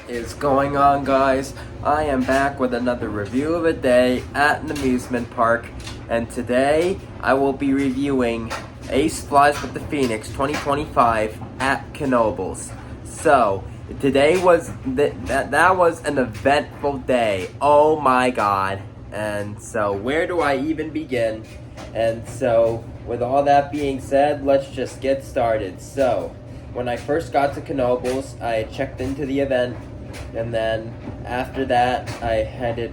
Is going on, guys? I am back with another review of a day at an amusement park, and today I will be reviewing Ace Flies with the Phoenix 2025 at Knoebels. So today was that was an eventful day. Oh my god! And so where do I even begin? And so with all that being said, let's just get started. So when I first got to Knoebels, I checked into the event. And then after that, I did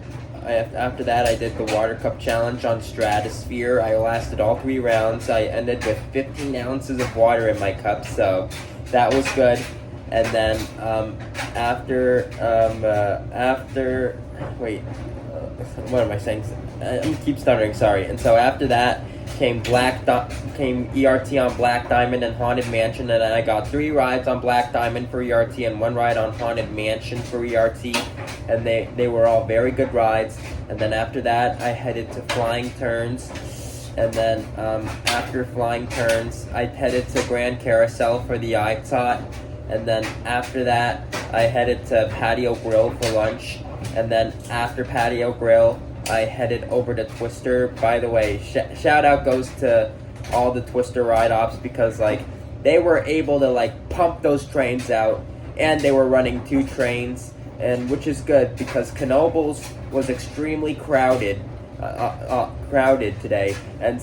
the water cup challenge on Stratosphere. I lasted all 3 rounds. I ended with 15 ounces of water in my cup, so that was good. And then what am I saying? I keep stuttering. Sorry. And so after that came ERT on Black Diamond and Haunted Mansion, and I got 3 rides on Black Diamond for ERT and 1 ride on Haunted Mansion for ERT, and they were all very good rides. And then after that, I headed to Flying Turns, and then after Flying Turns, I headed to Grand Carousel for the iTot, and then after that, I headed to Patio Grill for lunch, and then after Patio Grill, I headed over to Twister. By the way, shout out goes to all the Twister ride ops, because they were able to pump those trains out, and they were running 2 trains, and which is good because Knoebels was extremely crowded today, but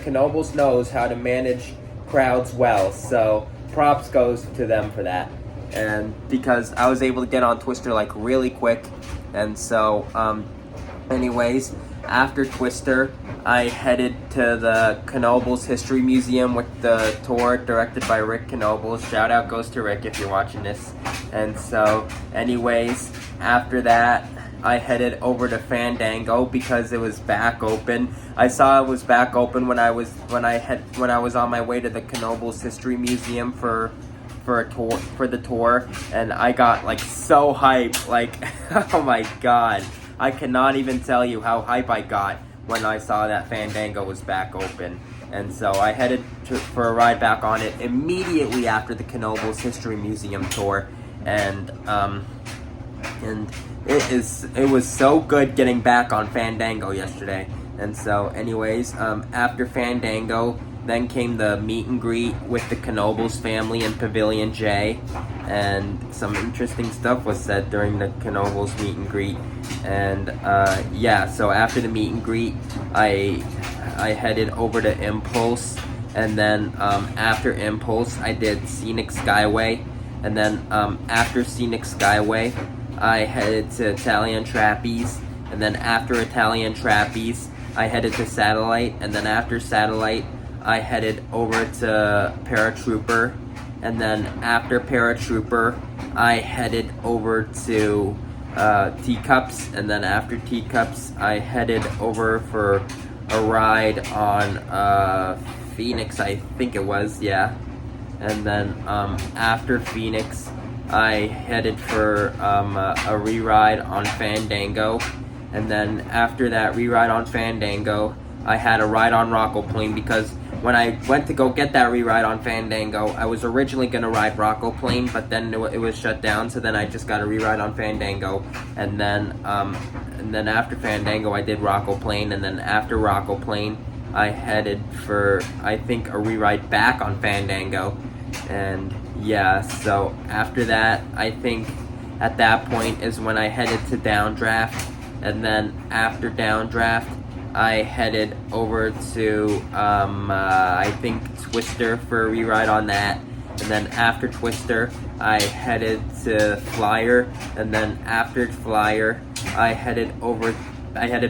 Knoebels knows how to manage crowds well, so props goes to them for that. And because I was able to get on Twister really quick, and so anyways, after Twister, I headed to the Knoebels History Museum with the tour directed by Rick Knoebels. Shout out goes to Rick if you're watching this. And so anyways, after that, I headed over to Fandango because it was back open. I saw it was back open when I was on my way to the Knoebels History Museum for the tour, and I got so hyped, oh my god, I cannot even tell you how hype I got when I saw that Fandango was back open. And so I headed for a ride back on it immediately after the Knoebels History Museum tour, and it was so good getting back on Fandango yesterday. And so anyways, after Fandango, then came the meet and greet with the Knoebels family in Pavilion J, and some interesting stuff was said during the Knoebels meet and greet. And so after the meet and greet, I headed over to Impulse, and then after Impulse, I did Scenic Skyway, and then after Scenic Skyway, I headed to Italian Trapeze, and then after Italian Trapeze, I headed to Satellite, and then after Satellite, I headed over to Paratrooper, and then after Paratrooper, I headed over to Teacups, and then after Teacups, I headed over for a ride on Phoenix, I think it was, yeah. And then after Phoenix, I headed for a re-ride on Fandango, and then after that re-ride on Fandango, I had a ride on Rockoplane, because when I went to go get that re-ride on Fandango, I was originally going to ride Rockoplane, but then it was shut down, so then I just got a re-ride on Fandango, and then after Fandango, I did Rockoplane, and then after Rockoplane, I headed for, I think, a re-ride back on Fandango, and yeah, so after that, I think at that point is when I headed to Downdraft, and then after Downdraft, I headed over to, I think, Twister for a re-ride on that. And then after Twister, I headed to Flyer. And then after Flyer, I headed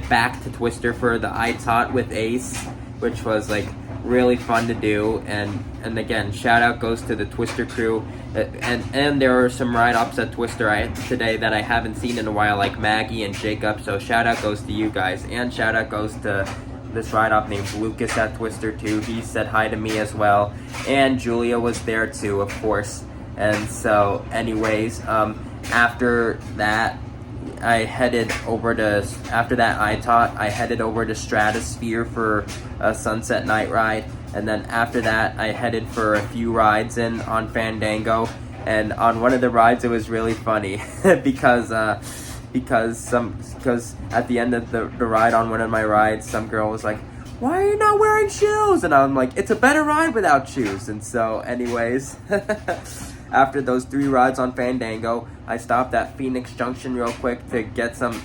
back to Twister for the iTot with Ace, which was really fun to do. And again, shout out goes to the Twister crew. And there were some ride-ups at Twister today that I haven't seen in a while, like Maggie and Jacob, so shout out goes to you guys. And shout out goes to this ride-up named Lucas at Twister too. He said hi to me as well. And Julia was there too, of course. And so anyways, after that, after that iTot, I headed over to Stratosphere for a Sunset Night Ride. And then after that, I headed for a few rides on Fandango. And on one of the rides, it was really funny because at the end of the ride on one of my rides, some girl was like, "Why are you not wearing shoes?" And I'm like, "It's a better ride without shoes." And so, anyways, after those 3 rides on Fandango, I stopped at Phoenix Junction real quick to get some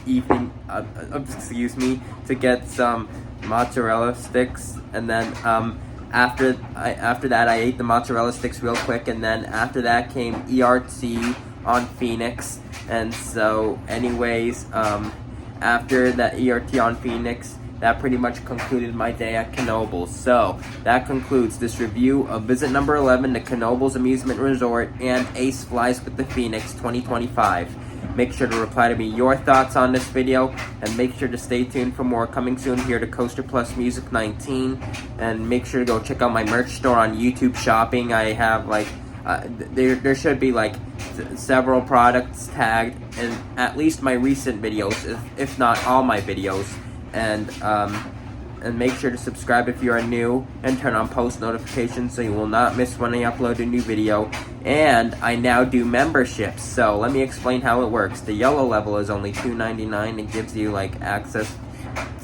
to get some mozzarella sticks, and then after that, I ate the mozzarella sticks real quick, and then after that came ERT on Phoenix. And so, anyways, after that ERT on Phoenix, that pretty much concluded my day at Knoebels. So, that concludes this review of visit number 11 to Knoebels Amusement Resort and Ace Flies with the Phoenix 2025. Make sure to reply to me your thoughts on this video, and make sure to stay tuned for more coming soon here to Coaster Plus Music 19. And make sure to go check out my merch store on YouTube Shopping. I have there should be several products tagged in at least my recent videos, if not all my videos. And make sure to subscribe if you are new, and turn on post notifications so you will not miss when I upload a new video. And I now do memberships, so let me explain how it works. The yellow level is only $2.99. It gives you access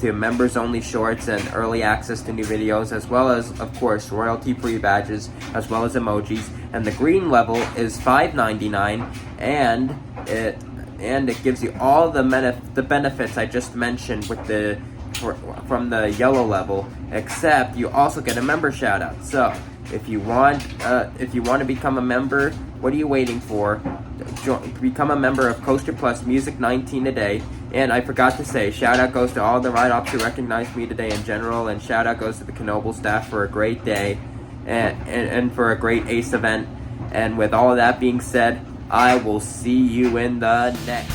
to members only shorts and early access to new videos, as well as, of course, royalty free badges, as well as emojis. And the green level is $5.99, and it gives you all the benefits I just mentioned from the yellow level, except you also get a member shout out. So if you want to become a member, what are you waiting for? Become a member of Coaster Plus Music 19 today. And I forgot to say, shout out goes to all the ride ops who recognized me today in general, and shout out goes to the Knoebels staff for a great day and for a great Ace event. And with all of that being said, I will see you in the next